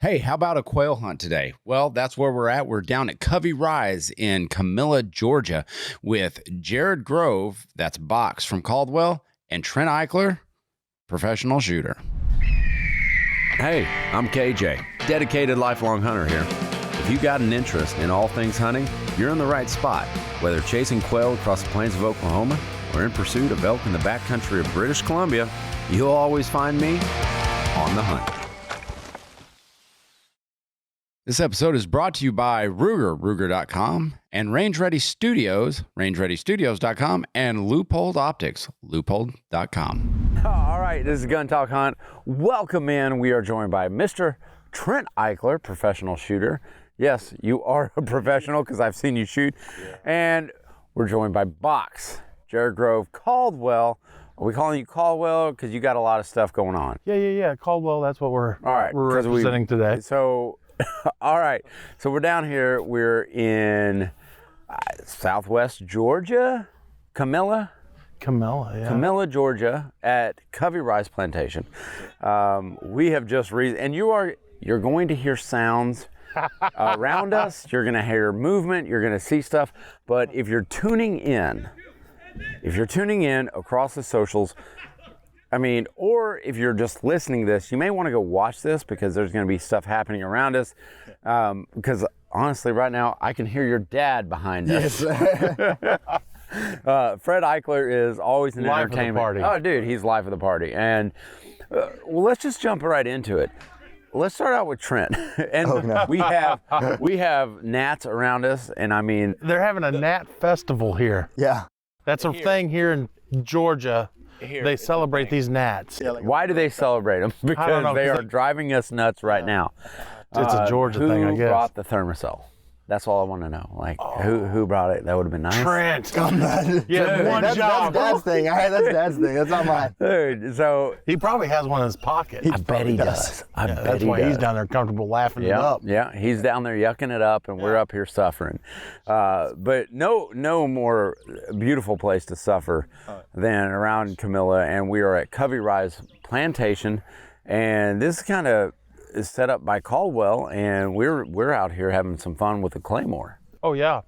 Hey, how about a quail hunt today? Well, that's where we're at. We're down at Covey Rise in Camilla, Georgia with Jarrod Grove, that's Box from Caldwell, and Trent Eichler, professional shooter. Hey, I'm KJ, dedicated lifelong hunter here. If you got an interest in all things hunting, you're in the right spot. Whether chasing quail across the plains of Oklahoma or in pursuit of elk in the backcountry of British Columbia, you'll always find me on the hunt. This episode is brought to you by Ruger.com, and Range Ready Studios, RangeReadyStudios.com, and Loophole Optics, Loophole.com. All right, this is Gun Talk Hunt. Welcome in. We are joined by Mr. Trent Eichler, professional shooter. Yes, you are a professional because I've seen you shoot. Yeah. And we're joined by Box, Jarrod Grove, Caldwell. Are we calling you Caldwell because you got a lot of stuff going on? Yeah. Caldwell, that's what we're representing today. So, all right. So we're down here. We're in southwest Georgia, Camilla, Georgia, at Covey Rise Plantation. We have just and you're going to hear sounds around us. You're going to hear movement. You're going to see stuff. But if you're tuning in across the socials, or if you're just listening to this, you may want to go watch this because there's going to be stuff happening around us. Because honestly, right now, I can hear your dad behind us. Yes. Fred Eichler is always an life entertainment. Of the party. Oh, dude, he's life of the party. And well, let's just jump right into it. Let's start out with Trent. And we have gnats around us, and they're having a gnat festival here. Yeah. That's a thing here in Georgia. They celebrate these gnats. Why do they celebrate them? Because they are driving us nuts right now. It's a Georgia thing, I guess. Who brought the thermosol? That's all I want to know. Who brought it? That would have been nice. Trent. Yeah, that's Dad's thing. All right, that's Dad's thing. That's not mine. Dude, so he probably has one in his pocket. I bet he does. That's why he's down there comfortable laughing it up. Yeah, he's down there yucking it up, and we're up here suffering. But no more beautiful place to suffer than around Camilla, and we are at Covey Rise Plantation, and this kind of is set up by Caldwell, and we're out here having some fun with the Claymore. Oh yeah,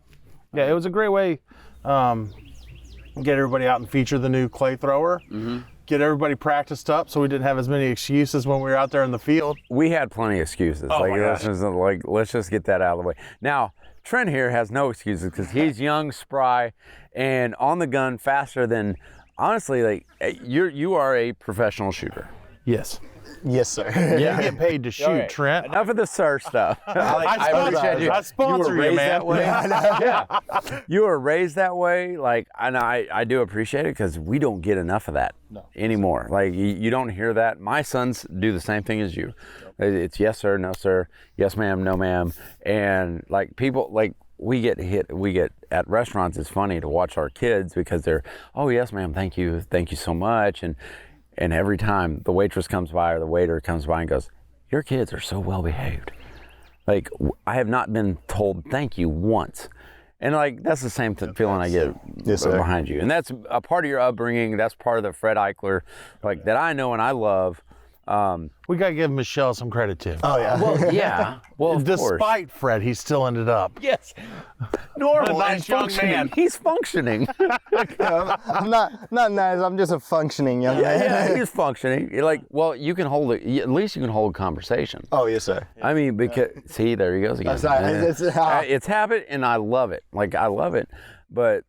it was a great way get everybody out and feature the new clay thrower. Mm-hmm. Get everybody practiced up so we didn't have as many excuses when we were out there in the field. We had plenty of excuses. Let's just get that out of the way. Now, Trent here has no excuses because he's young, spry, and on the gun faster than, honestly, you are a professional shooter. Yes, sir. Yeah, you get paid to shoot, right. Trent. Enough of the sir stuff. I appreciate you. I sponsor you, man. That way. Yeah. You were raised that way. And I do appreciate it because we don't get enough of that anymore. You don't hear that. My sons do the same thing as you. It's yes, sir, no, sir. Yes, ma'am, no, ma'am. And people, we get at restaurants. It's funny to watch our kids because they're, oh, yes, ma'am, thank you so much. And every time the waitress comes by or the waiter comes by and goes, your kids are so well behaved. I have not been told thank you once. And that's the same feeling I get behind you. And that's a part of your upbringing. That's part of the Fred Eichler, that I know and I love. We got to give Michelle some credit too. Oh yeah. Well, yeah. Well, despite Fred, he still ended up. Yes. Normal and functioning. He's functioning. I'm not nice. I'm just a functioning young man. Yeah, he's functioning. You can hold it. At least you can hold a conversation. Oh yes, sir. Because see, there he goes again. It's habit, and I love it. I love it. But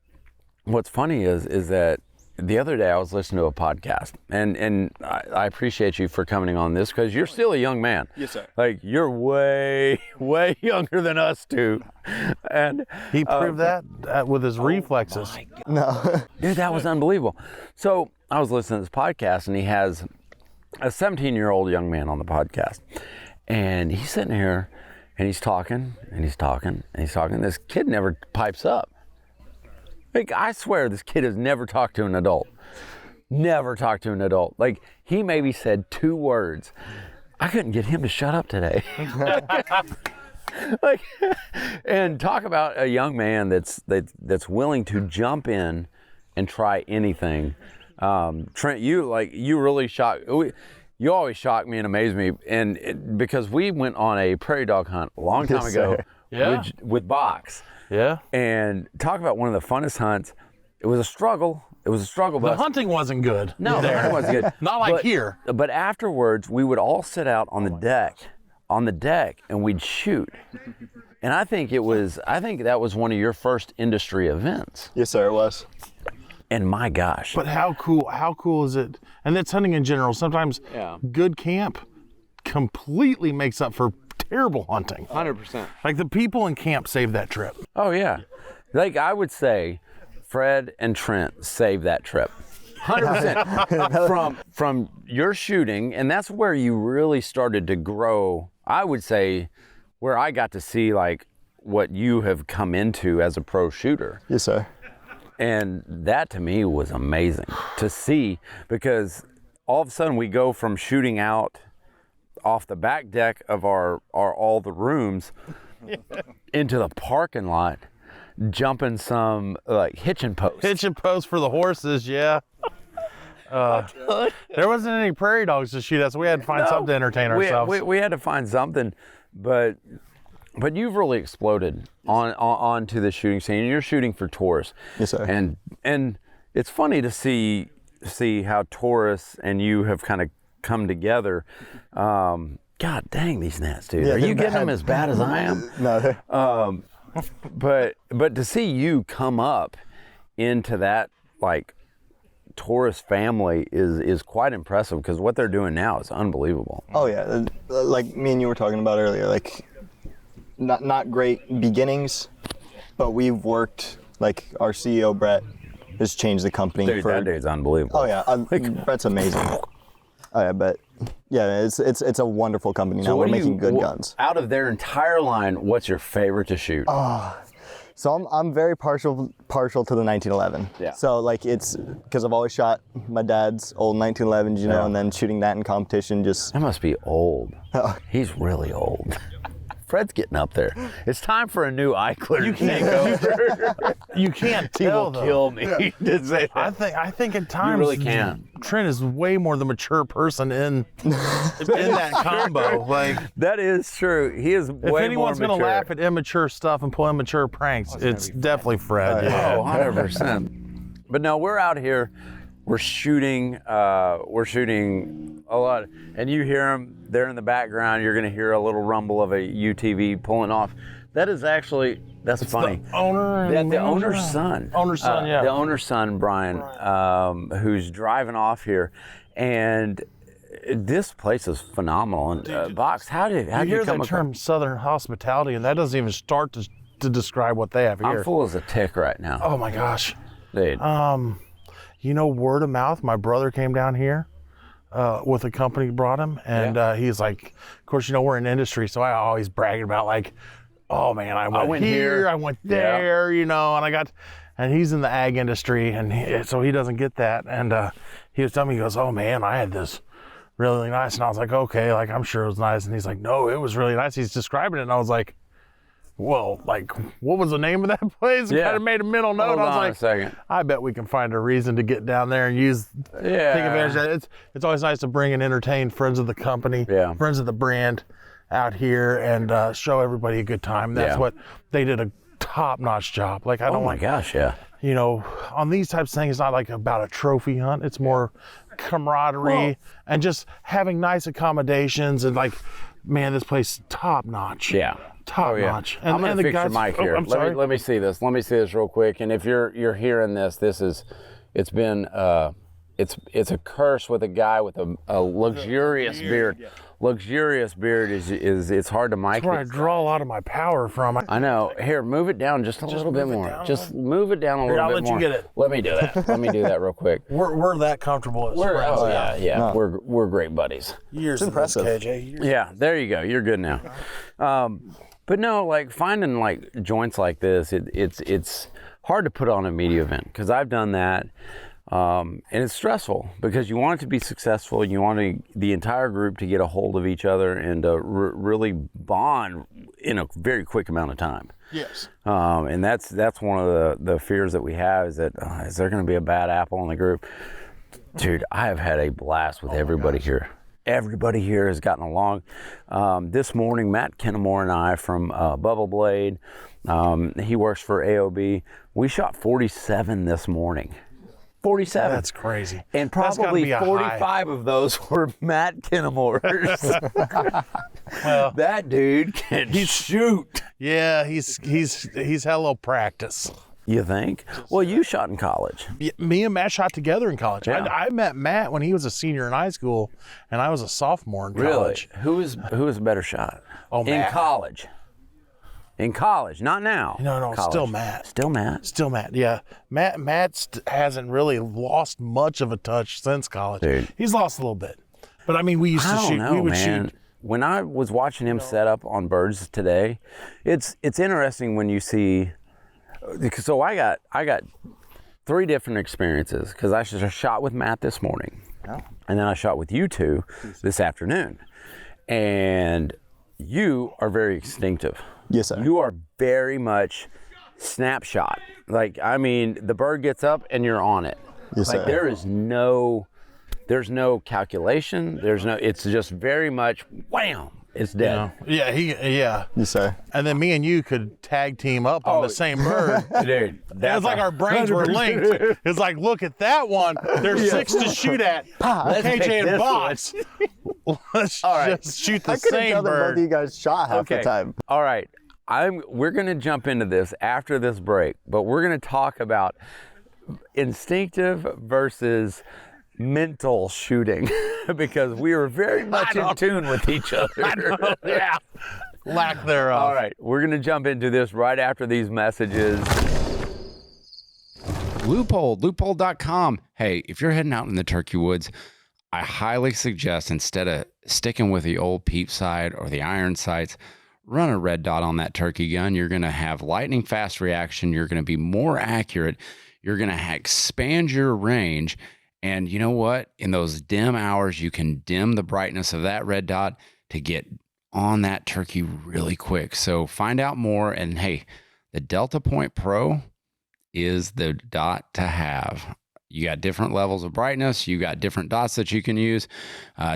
what's funny is that the other day I was listening to a podcast, and I appreciate you for coming on this because you're still a young man. Yes, sir. You're way, way younger than us two. And he proved that with his reflexes. No. Dude, that was unbelievable. So I was listening to this podcast, and he has a 17-year-old young man on the podcast. And he's sitting here, and he's talking, and he's talking, and he's talking. This kid never pipes up. I swear this kid has never talked to an adult. Never talked to an adult. He maybe said 2 words. I couldn't get him to shut up today. And talk about a young man that's willing to jump in and try anything. Trent, you really shocked. you always shock me and amaze me, and because we went on a prairie dog hunt a long time ago with Box. Yeah. And talk about one of the funnest hunts. It was a struggle. The but hunting wasn't good. no, the hunting wasn't good. Not like here. But afterwards, we would all sit out on the deck, and we'd shoot. And I think that was one of your first industry events. Yes, sir, it was. And my gosh. But how cool is it? And that's hunting in general. Sometimes good camp completely makes up for terrible hunting. 100%. Like the people in camp saved that trip. Oh yeah. Like I would say Fred and Trent saved that trip. 100%. From your shooting, and that's where you really started to grow. I would say where I got to see like what you have come into as a pro shooter. Yes, sir. And that to me was amazing to see, because all of a sudden we go from shooting out off the back deck of our all the rooms into the parking lot, jumping some like hitching posts. Hitching posts for the horses, yeah. There wasn't any prairie dogs to shoot at, so we had to find something to entertain ourselves. We had to find something, but you've really exploded onto the shooting scene. You're shooting for Taurus. Yes, sir. And it's funny to see how Taurus and you have kind of come together. God dang these gnats, dude. Yeah, are you getting them as bad as I am? No. But to see you come up into that like Taurus family is quite impressive, because what they're doing now is unbelievable. Oh yeah, like me and you were talking about earlier, like not great beginnings, but we've worked, like our CEO Brett has changed the company. Dude, that dude's unbelievable. Oh yeah, Brett's amazing. Oh yeah, but yeah, it's a wonderful company now. We're making good guns. Out of their entire line, what's your favorite to shoot? So I'm very partial to the 1911. Yeah. So like it's because I've always shot my dad's old 1911s, you know, and then shooting that in competition just. That must be old. He's really old. Fred's getting up there. It's time for a new Eichler takeover. You can't He tell, will though. kill me to say that. I think at times You really can. Trent is way more the mature person in that combo. Like That is true. He is way if more anyone's mature. gonna laugh at immature stuff and pull immature pranks, it's definitely Fred. Oh, 100%. But no, we're out here. We're shooting a lot, and you hear them. They're in the background. You're going to hear a little rumble of a UTV pulling off. That is actually that's funny. The owner, The owner's son. Owner's son, yeah. The owner's son, Brian, who's driving off here, and this place is phenomenal. And Box, how did You hear that term Southern hospitality, and that doesn't even start to describe what they have here. I'm full as a tick right now. Oh my gosh. Dude. You know, word of mouth, my brother came down here with a company, brought him, and he's like, of course, you know, we're in industry, so I always bragging about like, oh man, I went here, I went there, you know, and he's in the ag industry, and so he doesn't get that. And he was telling me, he goes, oh man, I had this really nice. And I was like, okay, like I'm sure it was nice. And he's like, no, it was really nice. He's describing it, and I was like, well, like, what was the name of that place? Yeah. Kind of made a mental note. Hold I was on like, a second. I bet we can find a reason to get down there and take advantage of that. It's always nice to bring and entertain friends of the company, friends of the brand out here, and show everybody a good time. That's what they did, a top-notch job. Like I don't my gosh, yeah. You know, on these types of things, it's not like about a trophy hunt. It's more camaraderie and just having nice accommodations, and like, man, this place is top-notch. Yeah. Top notch. I'm gonna fix your mic here. I'm sorry. Let me see this. Let me see this real quick. And if you're hearing this, it's been it's a curse with a guy with a luxurious beard. Yeah. Luxurious beard is it's hard to mic. That's where I draw a lot of my power from. I know. Here, move it down just a little bit more. Just move it down a little bit more. I'll let you get it. Let me do that. Let me do that real quick. We're that comfortable as friends. Oh yeah. No. We're great buddies. Years it's impressive, KJ. Yeah, there you go. You're good now. But no, like finding like joints like this, it's hard to put on a media event, because I've done that, and it's stressful because you want it to be successful. You want the entire group to get a hold of each other and really bond in a very quick amount of time. Yes. And that's one of the fears that we have, is that is there going to be a bad apple in the group? Dude, I have had a blast with everybody here. everybody here has gotten along. This morning, Matt Kennemore and I from Bubble Blade, he works for AOB. We shot 47 this morning. 47. That's crazy. And That's gotta probably be a 45 high. of those were Matt Kennemore's. Well, That dude can shoot. yeah, he's had a little practice. You think? Well, you shot in college. Yeah, me and Matt shot together in college. Yeah. I met Matt when he was a senior in high school, and I was a sophomore in college. Who was a better shot? Oh, in Matt. college. In college, not now. No, College. still Matt. Still Matt. Still Matt, yeah. Matt hasn't really lost much of a touch since college. Dude. He's lost a little bit. But I mean, we used to I don't shoot. know, we would man. shoot. When I was watching him set up on birds today, it's interesting when you see. So I got 3 different experiences because I shot with Matt this morning, and then I shot with you 2 this afternoon, and you are very instinctive. Yes, sir. You are very much snapshot. Like, I mean, the bird gets up and you're on it. Yes, like sir. there's no calculation. It's just very much wham, it's dead. Yeah, Yes, sir. And then me and you could tag team up on the same bird. Dude, It's like our brains were linked. It's like, look at that one. There's 6 to shoot at. Let's KJ take and this Box. Let's right. just shoot the I couldn't same tell that both bird. of you guys shot half the time. All right. We're going to jump into this after this break, but we're going to talk about instinctive versus mental shooting because we were very much in tune with each other. Yeah. Lack thereof. All right. We're going to jump into this right after these messages. Loophole.com. Hey, if you're heading out in the turkey woods, I highly suggest instead of sticking with the old peep sight or the iron sights, run a red dot on that turkey gun. You're going to have lightning fast reaction. You're going to be more accurate. You're going to expand your range. And you know what? In those dim hours, you can dim the brightness of that red dot to get on that turkey really quick. So find out more. And hey, the Delta Point Pro is the dot to have. You got different levels of brightness. You got different dots that you can use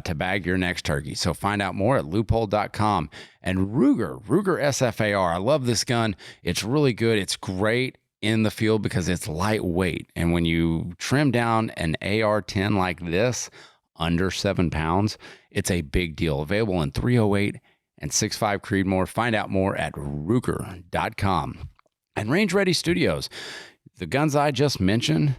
to bag your next turkey. So find out more at loophole.com. And Ruger SFAR. I love this gun. It's really good. It's great in the field because it's lightweight. And when you trim down an AR-10 like this, under 7 pounds, it's a big deal. Available in 308 and 6.5 Creedmoor. Find out more at Ruger.com. And Range Ready Studios. The guns I just mentioned,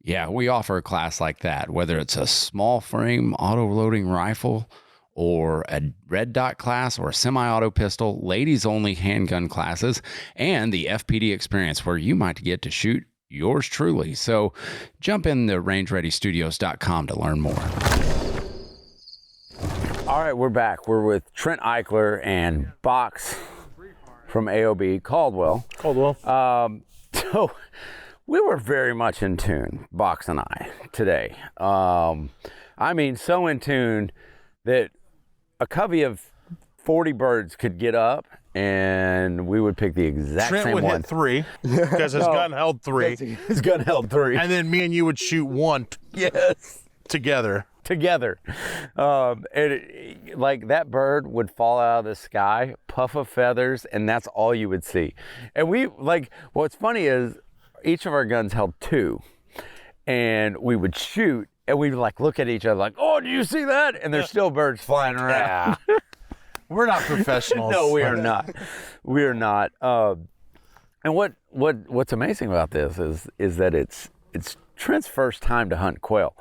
yeah, we offer a class like that, whether it's a small frame auto-loading rifle or a red dot class or a semi-auto pistol, ladies only handgun classes, and the FPD experience where you might get to shoot yours truly. So jump in to rangereadystudios.com to learn more. All right, we're back. We're with Trent Eichler and Box from AOB, Caldwell. So we were very much in tune, Box and I, today. I mean, so in tune that a covey of 40 birds could get up and we would pick the exact Trent same would one. hit 3 because his gun held 3. His gun held 3. And then me and you would shoot 1 Yes. together. Like that bird would fall out of the sky, puff of feathers, and that's all you would see. And we, like, what's funny is each of our guns held 2, and we would shoot, and we'd like look at each other like, oh, do you see that? And there's still birds flying around. We're not professionals. No, we are not. We are not. And what's amazing about this is that it's Trent's first time to hunt quail.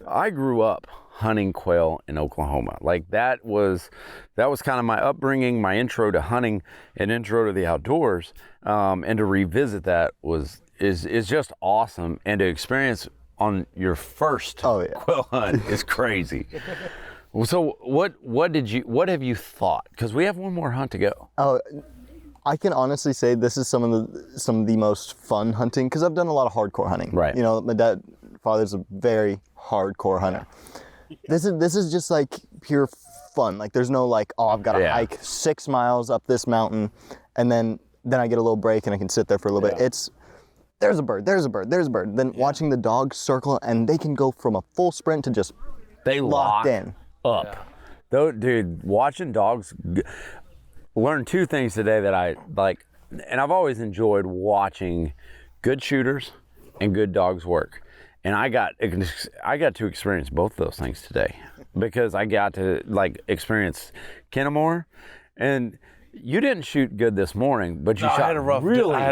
I grew up hunting quail in Oklahoma. Like that was kind of my upbringing, my intro to hunting, and intro to the outdoors. And to revisit that is just awesome. And to experience on your first quail hunt is crazy. So what have you thought? Because we have one more hunt to go. Oh, I can honestly say this is some of the most fun hunting because I've done a lot of hardcore hunting. Right. You know, my father's a very hardcore hunter. This is just like pure fun. Like there's no like, oh, I've got to hike 6 miles up this mountain, and then I get a little break and I can sit there for a little bit. It's there's a bird. Then watching the dogs circle and they can go from a full sprint to just They locked lock in. up. Though, dude, watching dogs learn two things today that I like, and I've always enjoyed watching good shooters and good dogs work. And I got to experience both those things today because I got to like experience Kennemore, and you didn't shoot good this morning, but you shot I had a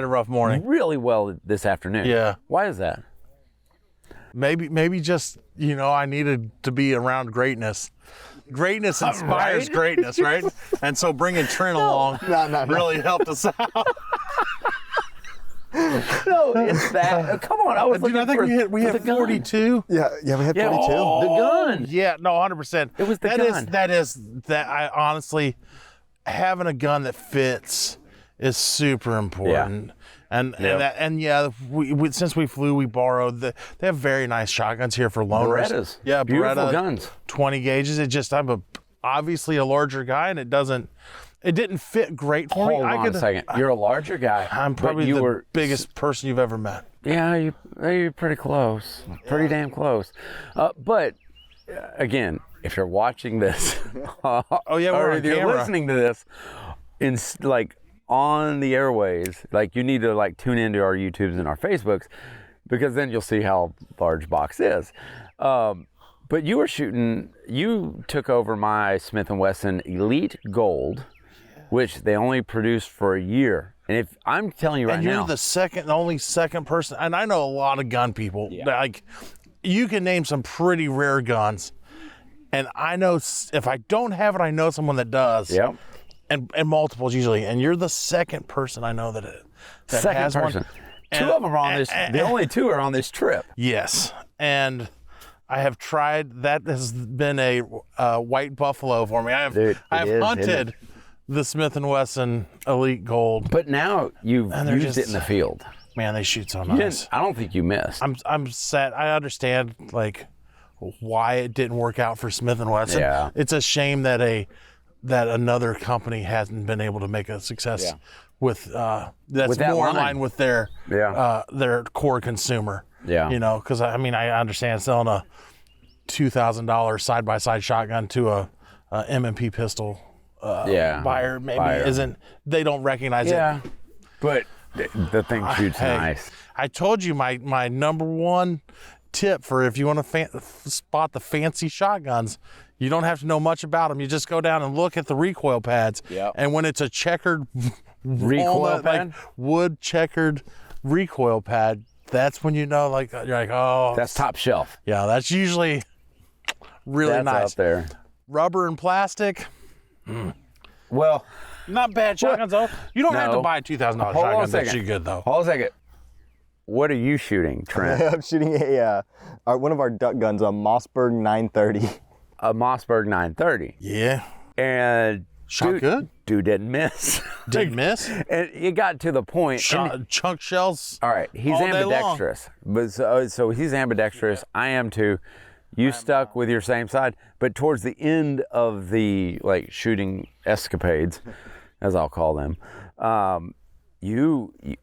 rough morning. Really well this afternoon. Yeah. Why is that? Maybe just, I needed to be around greatness. Greatness inspires greatness, right? And so bringing Trent along really helped us out. No, it's that. Come on, I was looking I think for we had 42. Yeah, we had 42. The gun. Yeah, no, 100%. It was the gun. That I honestly, having a gun that fits is super important. Yeah. We since we flew, we borrowed they have very nice shotguns here for loaners. Berettas. Yeah, Beautiful Beretta, guns. 20 gauges. I'm obviously a larger guy, and it didn't fit great for me. Hold on a second. You're a larger guy. I'm probably the biggest person you've ever met. Yeah, you're pretty close. Pretty damn close. But again, if you're watching this, we're or on if you're camera. listening to this, on the airways, you need to tune into our YouTubes and our Facebooks, because then you'll see how large Box is. But you took over my Smith & Wesson Elite Gold, which they only produced for a year. And if I'm telling you right now, you're the only second person, and I know a lot of gun people. Yeah. You can name some pretty rare guns, and I know if I don't have it, I know someone that does. Yep. And multiples usually, and you're the second person I know that has person. one. Two of them are on this. The only two are on this trip. Yes, and I have tried. That has been a white buffalo for me. I have hunted the Smith & Wesson Elite Gold, but now you've used it in the field. Man, they shoot so nice. I don't think you missed. I'm sad. I understand why it didn't work out for Smith & Wesson. Yeah. It's a shame that another company hasn't been able to make a success with that's that more in line. line with their core consumer. Yeah. Because I understand selling a $2,000 side-by-side shotgun to a M&P pistol buyer isn't. They don't recognize it. Yeah. But the thing shoots nice. I told you my number one tip for if you want to spot the fancy shotguns. You don't have to know much about them. You just go down and look at the recoil pads. Yep. And when it's a checkered recoil pad, wood checkered recoil pad, that's when you know, you're like, oh. That's top shelf. Yeah, that's usually really that's nice. Up there. Rubber and plastic. Well, not bad shotguns though. You don't have to buy a $2,000 shotgun that shoot good though. Hold on a second. What are you shooting, Trent? I'm shooting one of our duck guns, a Mossberg 930. A Mossberg 930. Yeah. And shot good. Dude didn't miss. Didn't miss? And it got to the point. Chunk shells. All right. He's ambidextrous. But so he's ambidextrous. I am too. You stuck with your same side. But towards the end of the shooting escapades, as I'll call them,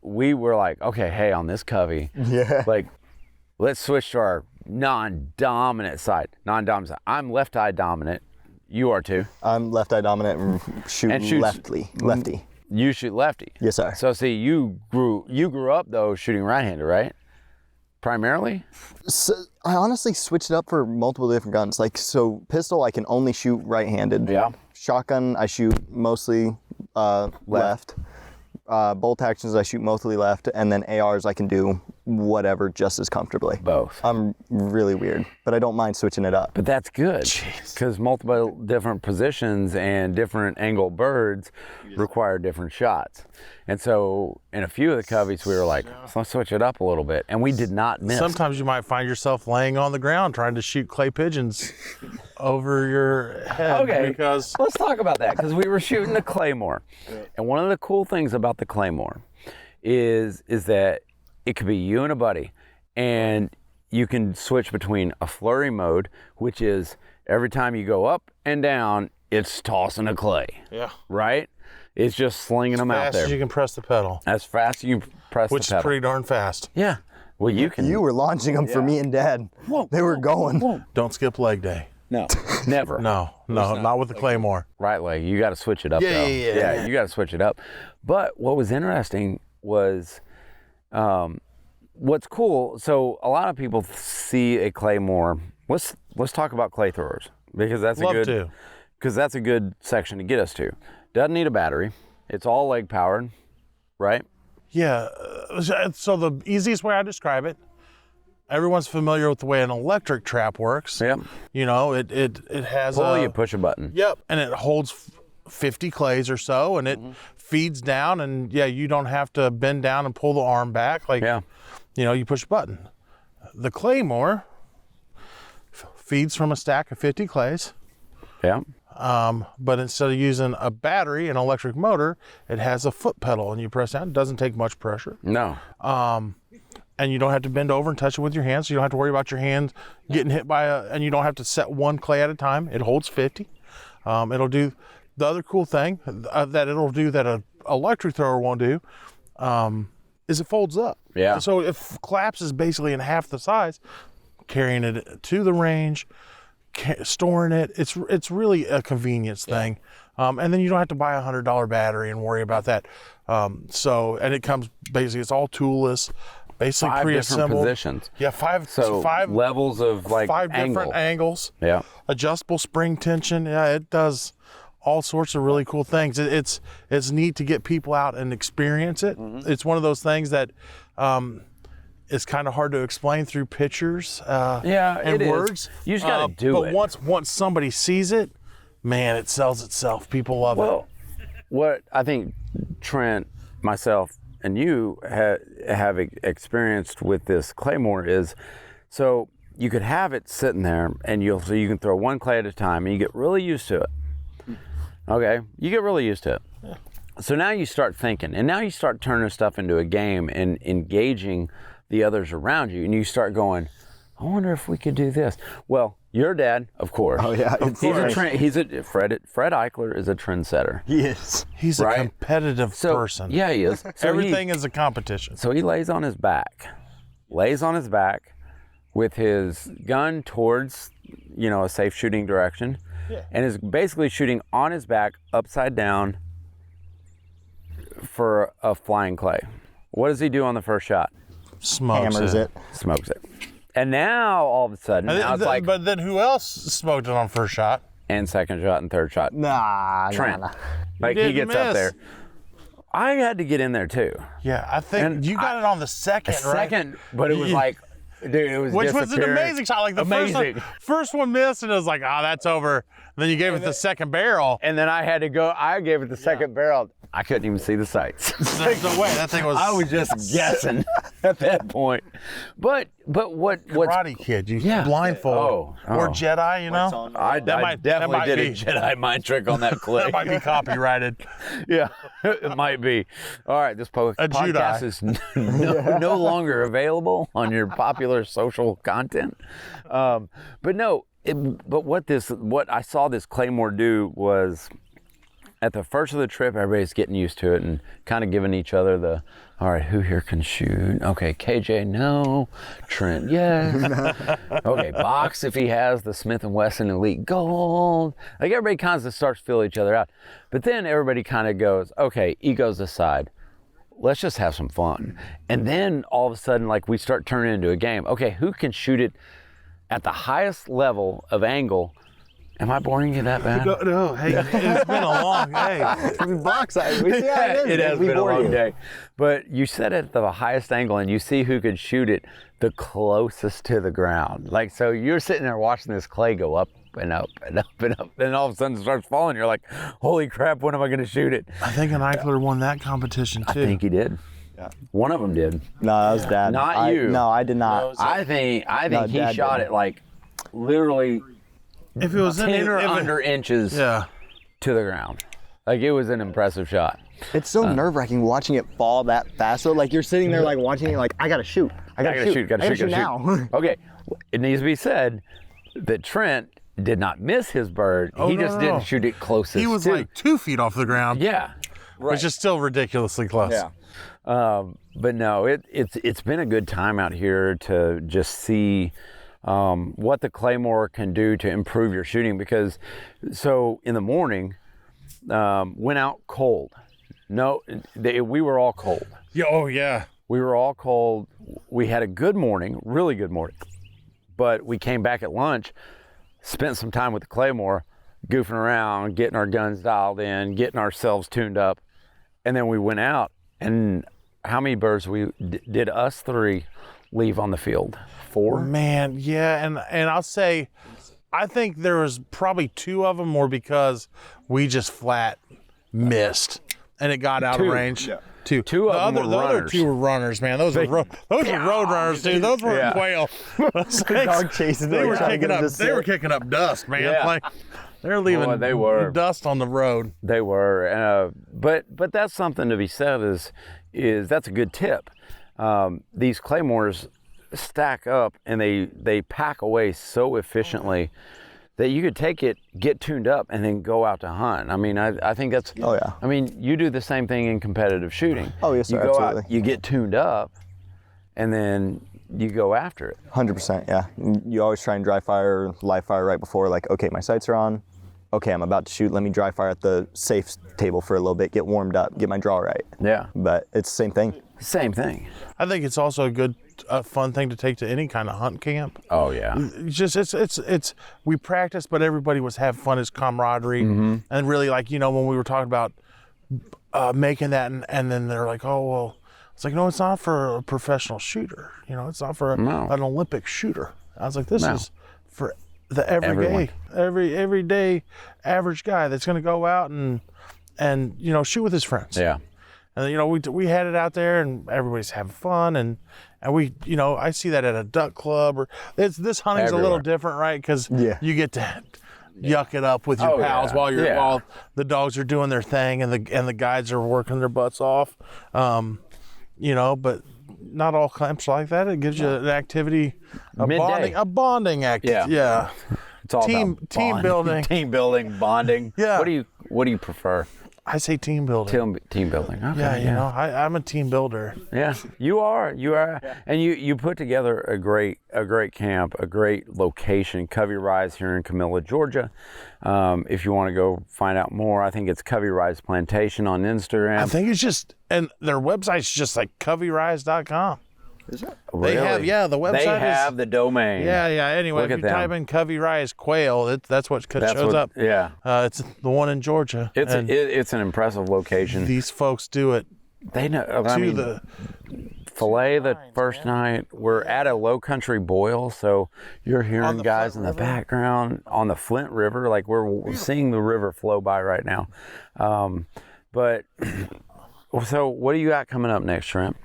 we were like, okay, hey, on this Covey, let's switch to our non-dominant side. I'm left eye dominant. You are too. I'm left eye dominant and shoot lefty. You shoot lefty. Yes, sir. So see, you grew up though shooting right-handed, right? Primarily. So I honestly switched it up for multiple different guns. So pistol, I can only shoot right-handed. Yeah. Shotgun, I shoot mostly left. Bolt actions, I shoot mostly left, and then ARs, I can do whatever just as comfortably. Both. I'm really weird, but I don't mind switching it up. But that's good, because multiple different positions and different angle birds require different shots. And so in a few of the Coveys, we were like, let's switch it up a little bit, and we did not miss. Sometimes you might find yourself laying on the ground trying to shoot clay pigeons over your head. Okay, because let's talk about that, because we were shooting the Claymore. And one of the cool things about the Claymore is that it could be you and a buddy, and you can switch between a flurry mode, which is every time you go up and down, it's tossing a clay. Yeah. Right? It's just slinging them out there. As fast as you can press the pedal. As fast as you press the pedal. Which is pretty darn fast. Yeah. Well, you can. You were launching them for me and Dad. Whoa, they were going. Whoa. Don't skip leg day. No, never. No, not with the Claymore. Right leg. You got to switch it up. Yeah, though. yeah. You got to switch it up. But what was interesting was, what's cool. So a lot of people see a Claymore. Let's talk about clay throwers because that's a good section to get us to. Doesn't need a battery. It's all leg powered, right? Yeah. So the easiest way I describe it, everyone's familiar with the way an electric trap works. Yep. You know, it has you push a button. Yep. And it holds 50 clays or so, and it feeds down, and you don't have to bend down and pull the arm back. Like, you push a button. The Claymore feeds from a stack of 50 clays. Yeah. But instead of using a battery, an electric motor, it has a foot pedal, and you press down. It doesn't take much pressure. No. And you don't have to bend over and touch it with your hands, so you don't have to worry about your hands getting hit by and you don't have to set one clay at a time. It holds 50. It'll do the other cool thing that it'll do that an electric thrower won't do is it folds up. Yeah. So it collapses basically in half the size, carrying it to the range, storing it. It's really a convenience thing. And then you don't have to buy a $100 battery and worry about that. And it comes basically, it's all toolless. Basically 5 pre-assembled. different positions. Yeah, five levels of like 5 different angles. Yeah. Adjustable spring tension. Yeah, it does all sorts of really cool things. It's neat to get people out and experience it. It's one of those things that it's kind of hard to explain through pictures and words. You just got to do it. But once somebody sees it, man, it sells itself. People love it. Well, what I think Trent, myself, and you have experienced with this Claymore is, so you could have it sitting there and you can throw one clay at a time and you get really used to it. Okay, you get really used to it. Yeah. So now you start thinking, and now you start turning stuff into a game and engaging the others around you, and you start going, I wonder if we could do this. Well, your dad, of course. Oh yeah, Fred Eichler is a trendsetter. He is. He's a competitive person. Yeah, he is. So everything is a competition. So he lays on his back with his gun towards, a safe shooting direction, and is basically shooting on his back upside down for a flying clay. What does he do on the first shot? Smokes it. Smokes it. And now all of a sudden, it's like. But then who else smoked it on first shot? And second shot and third shot. Trent. Nah. Like he gets up there. I had to get in there too. Yeah, I think you got it on the second, right? Second, but it was like, dude, it was which was an amazing shot. Like the first one missed, and it was like, that's over. And then you gave it the second barrel. And then I had to go. I gave it the second barrel. I couldn't even see the sights. That's the way that thing was. I was just guessing at that point. But what Karate Kid, you blindfold or Jedi, I definitely did a Jedi mind trick on that clay. That might be copyrighted. Yeah, it might be. All right, this podcast is no longer available on your popular social content. But what I saw this Claymore do was, at the first of the trip, everybody's getting used to it and kind of giving each other all right, who here can shoot? Okay, KJ, no. Trent, yes. Okay, Box, if he has the Smith & Wesson Elite Gold. Like, everybody kind of starts to feel each other out. But then everybody kind of goes, okay, egos aside, let's just have some fun. And then all of a sudden, like, we start turning into a game. Okay, who can shoot it at the highest level of angle? Am I boring you that bad? No. Hey, it's been a long day. It has been a long day. But you set it at the highest angle, and you see who could shoot it the closest to the ground. Like, so you're sitting there watching this clay go up and up and up and up, and all of a sudden it starts falling. You're like, holy crap, when am I going to shoot it? I think an Eichler won that competition too. I think he did. Yeah. One of them did. No, that was Dad. Not you. No, I did not. I think he shot it like literally. If it was 10 or under inches to the ground. Like, it was an impressive shot. It's so nerve-wracking watching it fall that fast. So, like, you're sitting there, like, watching it, like, I gotta shoot. I gotta shoot now. Okay, it needs to be said that Trent did not miss his bird. He just didn't shoot it closest. He was like 2 feet off the ground. Yeah. Right. Which is still ridiculously close. Yeah. But no, it's been a good time out here to just see what the Claymore can do to improve your shooting. Because so in the morning, went out cold. No, we were all cold. Yeah. Oh yeah. We were all cold. We had a good morning, really good morning. But we came back at lunch, spent some time with the Claymore, goofing around, getting our guns dialed in, getting ourselves tuned up. And then we went out, and how many birds did us three leave on the field? 4? Man, yeah, and I'll say, I think there was probably 2 of them were because we just flat missed, and it got out of range. Yeah. Two of them were the runners. Other 2 were runners, man. Those were road runners, dude. Those were Quail. Dog chasing. They were kicking up dust, man. Yeah. Like they're leaving dust on the road. They were, but that's something to be said. Is that's a good tip. These Claymores stack up and they pack away so efficiently that you could take it, get tuned up, and then go out to hunt. I mean, I think that's. Oh yeah. I mean, you do the same thing in competitive shooting. Oh yes, sir. You go Absolutely. out, you get tuned up, and then you go after it. 100%. Yeah. You always try and dry fire, live fire right before. Like, okay, my sights are on. Okay, I'm about to shoot. Let me dry fire at the safe table for a little bit, get warmed up, get my draw right. Yeah. But it's the same thing. Same thing. I think it's also a fun thing to take to any kind of hunt camp. Oh yeah. It's we practice, but everybody was having fun. It's camaraderie, and really, like, you know, when we were talking about making that, and then they're like, oh well, it's like, no, it's not for a professional shooter. You know, it's not for an Olympic shooter. I was like, this is for the everyday average guy that's going to go out and you know, shoot with his friends. Yeah. And, you know, we had it out there, and everybody's having fun, and we, you know, I see that at a duck club, or this hunting's a little different, right? Because you get to yuck it up with your pals while the dogs are doing their thing, and the guides are working their butts off, you know. But not all camps like that. It gives you an activity, a bonding activity. Yeah. It's all team building, team building, bonding. Yeah. What do you prefer? I say team building. Team building. Okay, yeah, you know, I'm a team builder. Yeah, you are, and you put together a great camp, a great location, Covey Rise here in Camilla, Georgia. If you want to go find out more, I think it's Covey Rise Plantation on Instagram. I think it's just, and their website's just like coveyrise.com. Is it? They have, the website. They have the domain. Yeah. Anyway, if you type in Covey Rise Quail, that's what shows up. Yeah. It's the one in Georgia. It's an impressive location. These folks do it. They know. The fillet the first night. We're at a low country boil, so you're hearing guys in the background on the Flint River. Like we're seeing the river flow by right now. But so what do you got coming up next, Trent?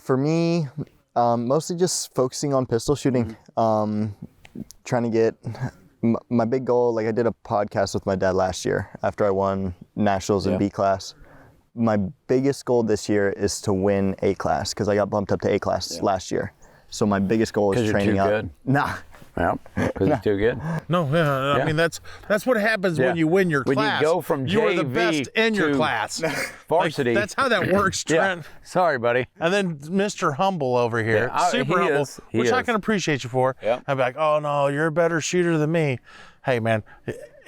For me, mostly just focusing on pistol shooting. Trying to get my big goal. Like I did a podcast with my dad last year after I won nationals in B class. My biggest goal this year is to win A class because I got bumped up to A class last year. So my biggest goal is training up. Good? Nah. Yeah, because you're too good. No, I mean that's what happens when you win your class. When you go from JV you're the best in your class. Varsity. Like, that's how that works, Trent. Yeah. Sorry, buddy. And then Mr. Humble over here, super humble, which I can appreciate you for. Yep. I'd be like, oh no, you're a better shooter than me. Hey man,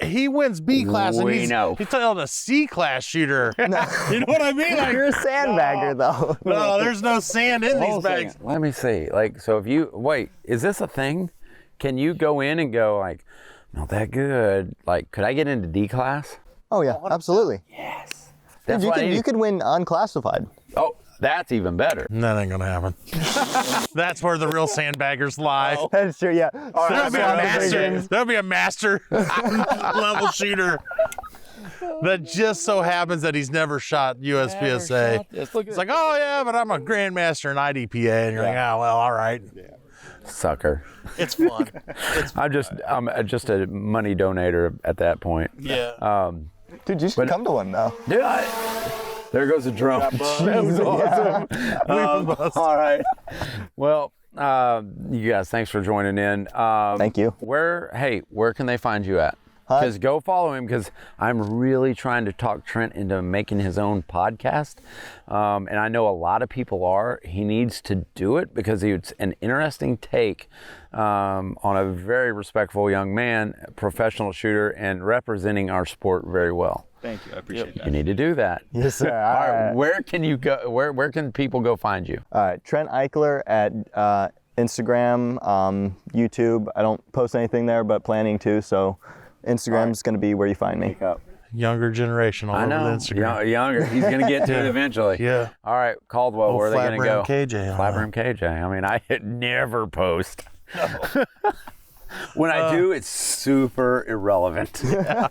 he wins B class, and he's telling a C class shooter. You know what I mean? Like, you're a sandbagger, though. No, there's no sand in these bags. Let me see. Like, so if you wait, is this a thing? Can you go in and go like, not that good? Like, could I get into D class? Oh yeah, absolutely. Yes. Dude, you could win unclassified. Oh, that's even better. That ain't gonna happen. That's where the real sandbaggers lie. That's true. Yeah. There'll be a master level shooter that just so happens that he's never shot USPSA. It's like, oh yeah, but I'm a grandmaster in IDPA, and you're like, oh well, all right. Yeah. Sucker. It's fun. I'm just a money donator at that point. Yeah. Dude, you should come to one now. Dude, there goes a drum. That was awesome. All right. Well, you guys, thanks for joining in. Thank you. Where can they find you at? Just go follow him, because I'm really trying to talk Trent into making his own podcast. And I know a lot of people are. He needs to do it because it's an interesting take on a very respectful young man, professional shooter, and representing our sport very well. Thank you. I appreciate that. You need to do that. Yes, sir. All right. Where can you go? Where can people go find you? All right, Trent Eichler at Instagram, YouTube. I don't post anything there, but planning to. So Instagram's going to be where you find me. Younger generation all I over know. the Instagram. Younger. He's going to get to it eventually. Yeah. All right, Caldwell, where are they going to go? KJ. Flat Brim KJ. I mean, I never post. When I do, it's super irrelevant. Yeah,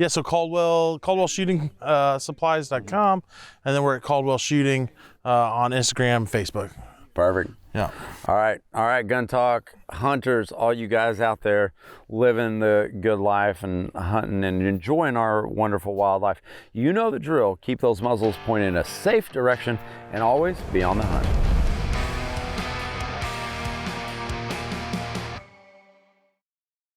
so Caldwell Shooting Supplies.com, and then we're at Caldwell Shooting on Instagram, Facebook. Perfect. Yeah. All right, Gun Talk. Hunters, all you guys out there living the good life and hunting and enjoying our wonderful wildlife. You know the drill. Keep those muzzles pointed in a safe direction and always be on the hunt.